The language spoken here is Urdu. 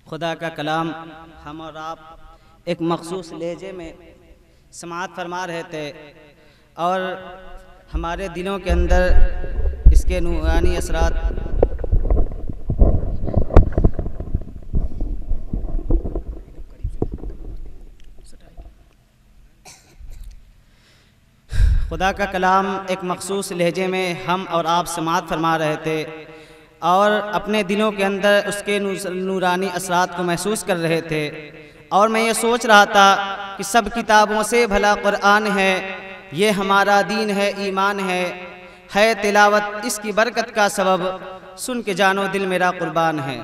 خدا کا کلام ہم اور آپ ایک مخصوص لہجے میں سماعت فرما رہے تھے اور ہمارے دلوں کے اندر اس کے نورانی اثرات خدا کا کلام ایک مخصوص لہجے میں ہم اور آپ سماعت فرما رہے تھے اور اپنے دلوں کے اندر اس کے نورانی اثرات کو محسوس کر رہے تھے، اور میں یہ سوچ رہا تھا کہ سب کتابوں سے بھلا قرآن ہے، یہ ہمارا دین ہے، ایمان ہے تلاوت اس کی برکت کا سبب، سن کے جانو دل میرا قربان ہے۔